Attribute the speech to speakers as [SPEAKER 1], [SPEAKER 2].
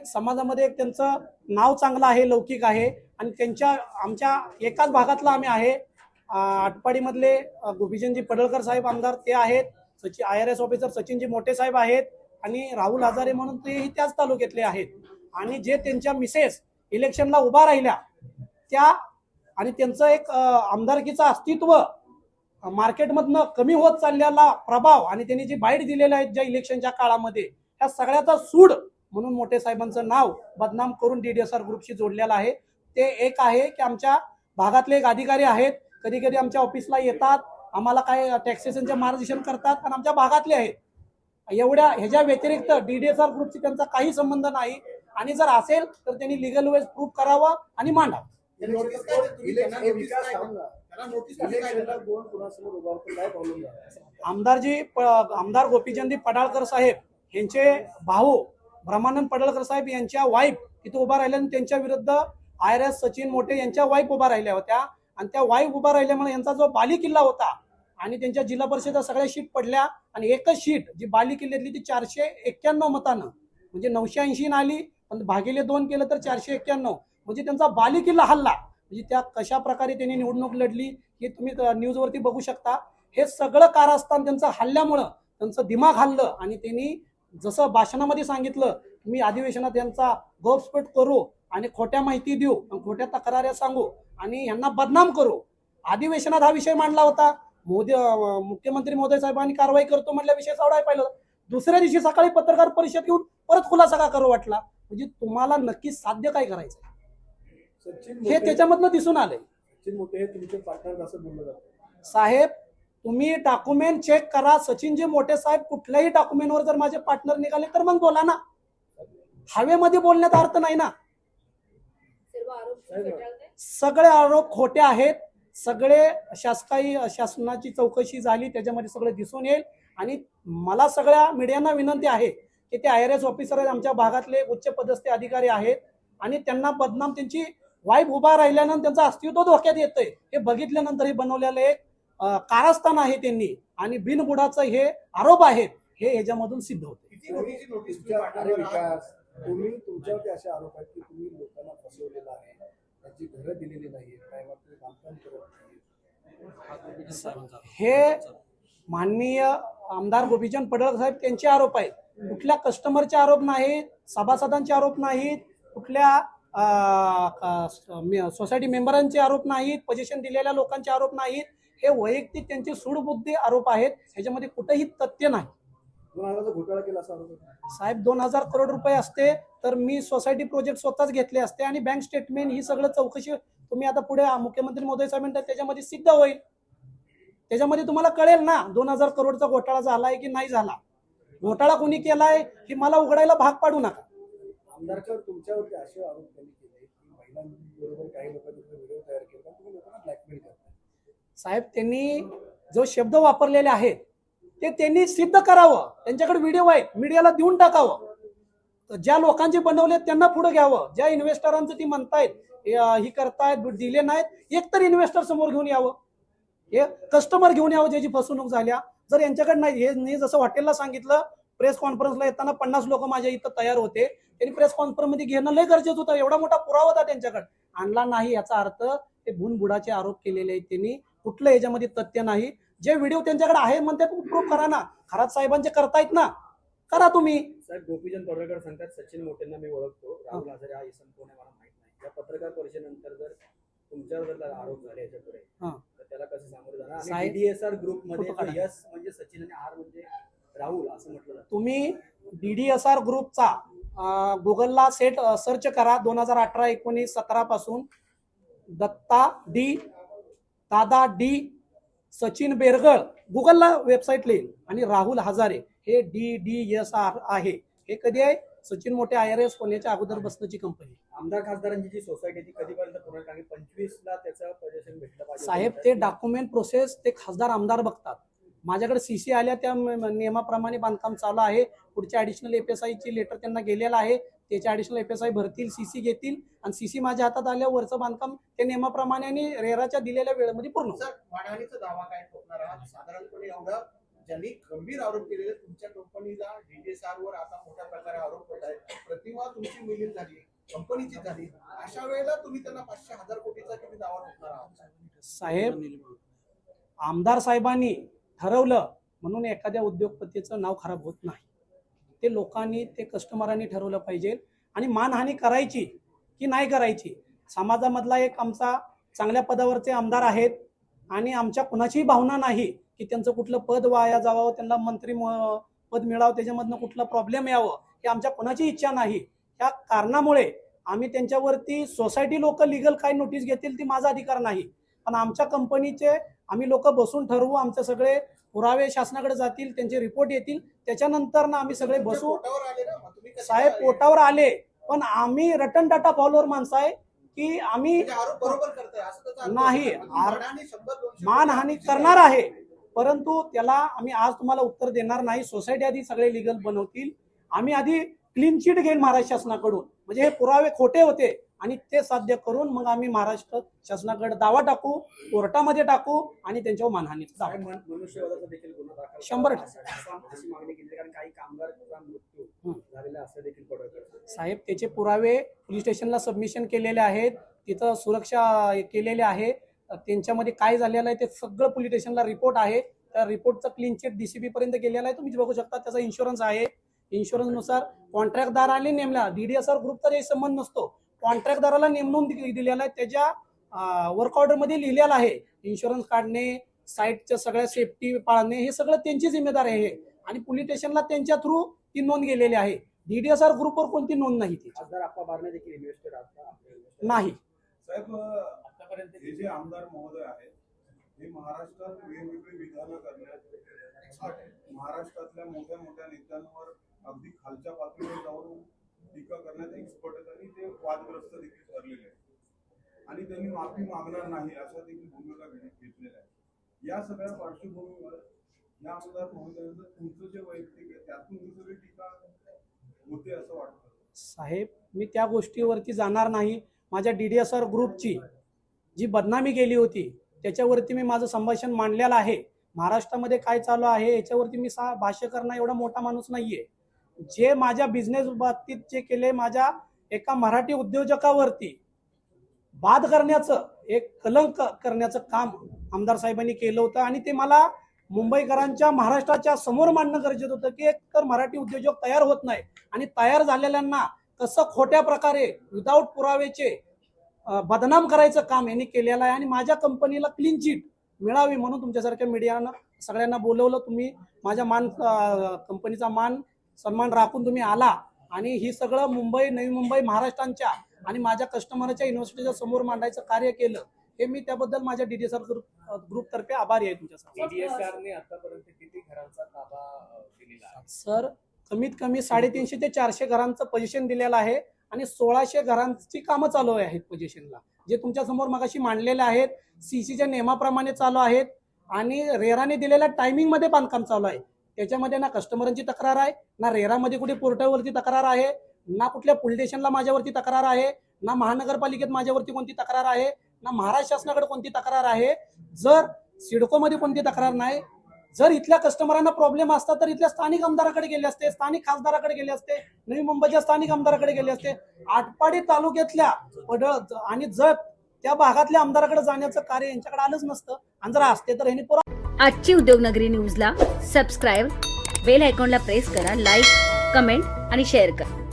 [SPEAKER 1] समाजामध्ये एक त्यांचं नाव चांगलं आहे, लौकिक आहे आणि आमच्या एकाच भागातला आम्ही आहे. आटपाडीमधले गोपीचंदजी पडळकर साहेब आमदार ते आहेत, IRS ऑफिसर सचिनजी मोठे साहेब आहेत आणि राहुल हजारे म्हणून तेही त्याच तालुक्यातले आहेत. आणि जे त्यांच्या मिसेस इलेक्शनला उभा राहिल्या त्या आणि त्यांचं एक आमदारकीचं अस्तित्व मार्केटमधनं कमी होत चाललेला प्रभाव आणि त्यांनी जी बाईट दिलेल्या आहेत ज्या इलेक्शनच्या काळामध्ये, त्या सगळ्याचा सूड म्हणून मोठे साहेबांचं नाव बदनाम करून DDSR ग्रुपशी जोडलेलं आहे. ते एक आहे की आमच्या भागातले एक अधिकारी आहेत, कधी कधी आमच्या ऑफिसला येतात, आम्हाला काय टॅक्सेशनचे मार्गदर्शन करतात आणि आमच्या भागातले आहेत. एवढ्या ह्याच्या व्यतिरिक्त DDSR ग्रुपशी त्यांचा काही संबंध नाही आणि जर असेल तर त्यांनी लिगल वेज प्रूफ करावा आणि मांडावं. आमदार गोपीचंदजी पडळकर साहेब यांचे भाऊ ब्रह्मानंद पडळकर साहेब यांच्या वाईफ तिथे उभा राहिल्या आणि त्यांच्या विरुद्ध IRS सचिन मोठे यांच्या वाईफ उभा राहिल्या होत्या आणि त्या वाईफ उभा राहिल्यामुळे यांचा जो बाली किल्ला होता आणि त्यांच्या जिल्हा परिषदेच्या सगळ्या शीट पडल्या आणि एकच शीट जी बाली किल्ल्यातली ती 491 मतानं म्हणजे 980 आली, पण भागिले 2 केलं तर 491 म्हणजे त्यांचा बाली किल्ला हल्ला. म्हणजे त्या कशा प्रकारे त्यांनी निवडणूक लढली हे तुम्ही न्यूजवरती बघू शकता. हे सगळं कारस्थान त्यांचं हल्ल्यामुळं त्यांचं दिमाग हल्लं आणि त्यांनी जसं भाषणामध्ये सांगितलं मी अधिवेशनात यांचा गौरवस्फोट करू आणि खोट्या माहिती देऊ आणि खोट्या तक्राऱ्या सांगू आणि यांना बदनाम करू. अधिवेशनात हा विषय मांडला होता. मुख्यमंत्री महोदय साहेबांनी कारवाई करतो म्हटल्या विषय सोडायला पाहिलं. दुसऱ्या दिवशी सकाळी पत्रकार परिषद घेऊन परत खुलासा का करू वाटला. म्हणजे तुम्हाला नक्की साध्य काय करायचं हे त्याच्यामधनं दिसून आलंय. साहेब तुम्ही डॉक्युमेंट चेक करा. सचिनजी मोठे साहेब कुठल्याही डॉक्युमेंटवर जर माझे पार्टनर निघाले तर मग बोला ना. हवेमध्ये बोलण्यात अर्थ नाही ना. सगळे आरोप खोटे आहेत. सगळे शासनाची चौकशी झाली त्याच्यामध्ये सगळं दिसून येईल आणि मला सगळ्या मीडियांना विनंती आहे की ते IRS ऑफिसर आमच्या भागातले उच्च पदस्थ अधिकारी आहेत आणि त्यांना बदनाम त्यांची वाईफ उभा राहिल्यानंतर त्यांचं अस्तित्व धोक्यात येतंय हे बघितल्यानंतर हे बनवलेलं एक कारस्थान आहे त्यांनी आणि बिनबुडाचं हे आरोप आहेत हे याच्यामधून सिद्ध होते.
[SPEAKER 2] तुमच्यावरती असे आरोप आहेत की तुम्ही लोकांना फसवलेलं आहे, त्यांची घरं दिलेली नाहीत, बांधकाम करत नाही.
[SPEAKER 1] हे माननीय आमदार गोपीचंद पडळकर साहेब त्यांचे आरोप आहेत. कुठल्या कस्टमरचे आरोप नाहीत, सभासदांचे आरोप नाहीत, कुठल्या सोसायटी मेंबरांचे आरोप नाहीत, पोझिशन दिलेल्या लोकांचे आरोप नाहीत. हे वैयक्तिक त्यांचे सूडबुद्धी आरोप आहेत. ह्याच्यामध्ये कुठेही तथ्य नाही.
[SPEAKER 2] घोटाळा केला
[SPEAKER 1] साहेब 2000 करोड रुपये असते तर मी सोसायटी प्रोजेक्ट स्वतःच घेतले असते आणि बँक स्टेटमेंट ही सगळं चौकशी तुम्ही आता पुढे मुख्यमंत्री महोदय साहेब म्हणतात त्याच्यामध्ये सिद्ध होईल. त्याच्यामध्ये तुम्हाला कळेल ना 2000 करोडचा घोटाळा झालाय की नाही झाला. घोटाळा कोणी केलाय हे मला उघडायला भाग पाडू नका.
[SPEAKER 2] आमदारच्या तुमच्यावरती असे आरोप त्यांनी केले की महिलांबरोबर काही लोकांनी व्हिडिओ तयार केला, तुम्ही लोकांना ब्लॅकमेल करताय.
[SPEAKER 1] साहेब त्यांनी जो शब्द वापरलेले आहेत ते त्यांनी सिद्ध करावं. त्यांच्याकडे व्हिडिओ आहेत, मीडियाला देऊन टाकावं. ज्या लोकांचे बनवले त्यांना पुढे घ्यावं. ज्या इन्व्हेस्टरांचं ती म्हणतायत ही करतायत दिले नाहीत, एकतर इन्व्हेस्टर समोर घेऊन यावं, हे कस्टमर घेऊन यावं ज्याची फसवणूक झाल्या. जर यांच्याकडे नाही, हे मी जसं हॉटेलला सांगितलं प्रेस कॉन्फरन्सला येताना 50 लोक माझ्या इथं तयार होते, त्यांनी प्रेस कॉन्फरन्स मध्ये घेणं लय गरजेचं होतं. एवढा मोठा पुरावा होता त्यांच्याकडे, आणला नाही. याचा अर्थ ते भुनबुडाचे आरोप केलेले आहेत त्यांनी. कुठलं याच्यामध्ये तथ्य नाही. जे व्हिडिओ त्यांच्याकडे आहे म्हणतात प्रूफ करा ना. खरात साहेबांचे करतायत ना, करा तुम्ही.
[SPEAKER 3] साहेब गोपीचंद पडळकर सांगतात सचिन मोठेंना मी ओळखतो, राहुल हजारे हा इसम कोण आहे मला माहित नाही. या पत्रकार परिषदेनंतर जर तुमच्यावर जर आरोप झाले याच्यापुढे तर त्याला कसं सामोरं जाणार. आणि DDSR ग्रुप मध्ये यस म्हणजे सचिन आणि आर म्हणजे राहुल असं म्हटलं जातं.
[SPEAKER 1] तुम्ही DDSR ग्रुपचा गुगलला सर्च करा. 2018, 19, 17 पासून दत्ता डी, दादा डी, सचिन बेरगळ गुगलला वेबसाईट लिहिल आणि राहुल हजारे हे DDSR आहे. हे कधी आहे? सचिन मोठे IRS होण्याच्या अगोदर बसण्याची कंपनी.
[SPEAKER 3] आमदार खासदारांची जी सोसायटी ती कधीपर्यंत पूर्ण कारण 25ला त्याचं पोझिशन भेटलं पाहिजे.
[SPEAKER 1] साहेब ते डॉक्युमेंट प्रोसेस ते खासदार आमदार बघतात. माझ्याकडे CC आल्या त्या नियमाप्रमाणे बांधकाम चालू आहे. पुढच्या ऍडिशनल FSI ची लेटर त्यांना गेलेलं आहे. त्याच्या ऍडिशनल FSI भरतील, CC घेतील आणि CC माझ्या हातात आल्या वरचं बांधकाम ते नियमाप्रमाणे आणि रेराच्या दिलेल्या वेळेमध्ये पूर्ण.
[SPEAKER 4] मानहानीचा दावा काय ठोकणार आहात? साधारणपणे एवढं
[SPEAKER 2] ज्यांनी गंभीर आरोप केलेले तुमच्या कंपनीला DDSR वर आता मोठ्या प्रकारे आरोप होत आहेत. प्रतिमा तुमची मिलीत झाली, कंपनीची झाली, अशा वेळेला तुम्ही त्यांना 500,000 कोटीचा किती दावा ठोकणार आहात?
[SPEAKER 1] साहेब, आमदार साहेबांनी ठरवलं म्हणून एखाद्या उद्योगपतीचं नाव खराब होत नाही. ते लोकांनी, ते कस्टमरांनी ठरवलं पाहिजे. आणि मानहानी करायची की नाही करायची, समाजामधला एक आमचा चांगल्या पदावरचे आमदार आहेत आणि आमच्या कुणाचीही भावना नाही की त्यांचं कुठलं पद वाया जावं, त्यांना मंत्री पद मिळावं, त्याच्यामधनं कुठला प्रॉब्लेम यावं, ही आमच्या कुणाची इच्छा नाही. त्या कारणामुळे आम्ही त्यांच्यावरती सोसायटी लोक लिगल काय नोटीस घेतील ती माझा अधिकार नाही, पण आमच्या कंपनीचे आम्ही लोक बसून ठरवू. आमचे सगळे पुरावे शासनाकडे जातील, त्यांचे रिपोर्ट येतील, त्याच्यानंतर ना आम्ही सगळे बसू.
[SPEAKER 2] पोटावर आले ना, मग तुम्ही कसे
[SPEAKER 1] साहेब,
[SPEAKER 2] आले?
[SPEAKER 1] पोटावर आले, पण आम्ही रटन टाटा फॉलोअर माणसं आहे की आम्ही
[SPEAKER 2] म्हणजे आरोप बरोबर करताय असं त्याचा अर्थ
[SPEAKER 1] नाही.
[SPEAKER 2] होतो. मानहानी 100-200
[SPEAKER 1] मानहानी करणार आहे, परंतु त्याला आम्ही आज तुम्हाला उत्तर देणार नाही. सोसायटी आधी सगळे लिगल बनवतील. आम्ही आधी क्लीन चिट घेईल महाराष्ट्र शासनाकडून, म्हणजे हे पुरावे खोटे होते आणि ते साध्य करून मग आम्ही महाराष्ट्र शासनाकडे दावा टाकू, कोर्टामध्ये टाकू आणि त्यांच्यावर मानहानीचा दावा.
[SPEAKER 3] मनुष्यवधाचा देखील गुन्हा दाखल
[SPEAKER 1] 100%
[SPEAKER 3] अशी मागणी केली, कारण काही कामगारांचा मृत्यू झालेला असं देखील पडळकर
[SPEAKER 1] साहेब, त्याचे पुरावे पोलीस स्टेशनला सबमिशन केलेले आहेत, तिथं सुरक्षा केलेले आहे. त्यांच्यामध्ये काय झालेलं आहे ते सगळं पोलीस स्टेशनला रिपोर्ट आहे. त्या रिपोर्टचं क्लीन चिट DCP पर्यंत गेलेला आहे, तुम्ही बघू शकता. त्याचा इन्शुरन्स आहे. इन्शुरन्सनुसार कॉन्ट्रॅक्टदाराने नेमला, DDSR ग्रुपचा काही संबंध नसतो, कॉन्ट्रॅक्टदाराला नेमून दिलेला आहे. त्याच्या वर्क ऑर्डरमध्ये लिहिलेलं आहे इन्शुरन्स काढणे, साईटच्या सगळ्या सेफ्टी पाळणे, हे सगळं त्यांची जिम्मेदारी आहे आणि पोलीस स्टेशनला त्यांच्या थ्रू ती नोंद गेलेली आहे. DDSR ग्रुपवर कोणती नोंद नाही ती
[SPEAKER 3] खासदार आप्पा बारणे देखील इन्व्हेस्टर
[SPEAKER 1] नाही.
[SPEAKER 4] साहेब, आतापर्यंत हे जे आमदार महोदय आहेत हे महाराष्ट्रात वेगवेगळी विधानं करण्यात, महाराष्ट्रातल्या मोठ्या मोठ्या नेत्यांवर अगदी खालच्या पातळीवर जाऊन टीका करण्यात एक्सपर्ट आहेत आणि ते वादग्रस्त देखील ठरलेले आहेत आणि त्यांनी माफी मागणार नाही अशा देखील भूमिका घेतलेल्या आहेत. या सगळ्या पार्श्वभूमीवर या आमदार महोदयांचं तुमचं जे वैयक्तिक आहे त्यातून ही सगळी टीका होते असं वाटतं?
[SPEAKER 1] साहेब, मी त्या गोष्टीवरती जाणार नाही. माझ्या DDSR ग्रुपची जी बदनामी गेली होती त्याच्यावरती मी माझं संभाषण मांडलेलं आहे. महाराष्ट्रामध्ये काय चालू आहे याच्यावरती मी भाष्य करणं एवढा मोठा माणूस नाहीये. जे माझ्या बिझनेस बाबतीत जे केले, माझ्या एका मराठी उद्योजकावरती बाद करण्याचं, एक कलंक करण्याचं काम आमदार साहेबांनी केलं होतं आणि ते मला मुंबईकरांच्या, महाराष्ट्राच्या समोर मांडणं गरजेचं होतं की एक तर मराठी उद्योजक तयार होत नाही आणि तयार झालेल्यांना कसं खोट्या प्रकारे विदाऊट पुरावेचे बदनाम करायचं काम यांनी केलेलं आहे. आणि माझ्या कंपनीला क्लीन चिट मिळावी म्हणून तुमच्यासारख्या मीडियानं सगळ्यांना बोलवलं. तुम्ही माझ्या कंपनीचा मान सन्मान राखून तुम्ही आला आणि ही सगळं मुंबई, नवी मुंबई, महाराष्ट्राच्या आणि माझ्या कस्टमरच्या युनिव्हर्सिटीच्या समोर मांडायचं कार्य केलं. हे मी त्याबद्दल माझ्या DDSR ग्रुप तर्फे आभारी आहे तुमच्यासाठी.
[SPEAKER 3] DDSRने आतापर्यंत किती घरांचा ताबा दिलेला आहे?
[SPEAKER 1] सर, कमीत कमी 350 ते 400 घरांचं पोझिशन दिलेलं आहे आणि 1600 घरांची कामं चालू आहेत पोझिशनला, जे तुमच्या समोर मगाशी मांडलेले आहेत. CCच्या नियमाप्रमाणे चालू आहेत आणि रेराने दिलेल्या टायमिंग मध्ये बांधकाम चालू आहे. त्याच्यामध्ये ना कस्टमरांची तक्रार आहे, ना रेरामध्ये कुठे पोर्टलवरती तक्रार आहे, ना कुठल्या पोलीस स्टेशनला माझ्यावरती तक्रार आहे, ना महानगरपालिकेत माझ्यावरती कोणती तक्रार आहे, ना महाराष्ट्र शासनाकडे कोणती तक्रार आहे. जर सिडकोमध्ये कोणती तक्रार नाही, जर इथल्या कस्टमरांना प्रॉब्लेम असता तर इथल्या स्थानिक आमदाराकडे गेले असते, स्थानिक खासदाराकडे गेले असते, नवी मुंबईच्या स्थानिक आमदाराकडे गेले असते. आटपाडी तालुक्यातल्या पडळ आणि जत त्या भागातल्या आमदाराकडे जाण्याचं कार्य यांच्याकडे आलंच नसतं. आणि जर असते तर ह्यांनी
[SPEAKER 5] आजची उद्योगनगरी न्यूजला सबस्क्राईब, बेल आयकॉनला प्रेस करा, लाईक, कमेंट आणि शेअर करा.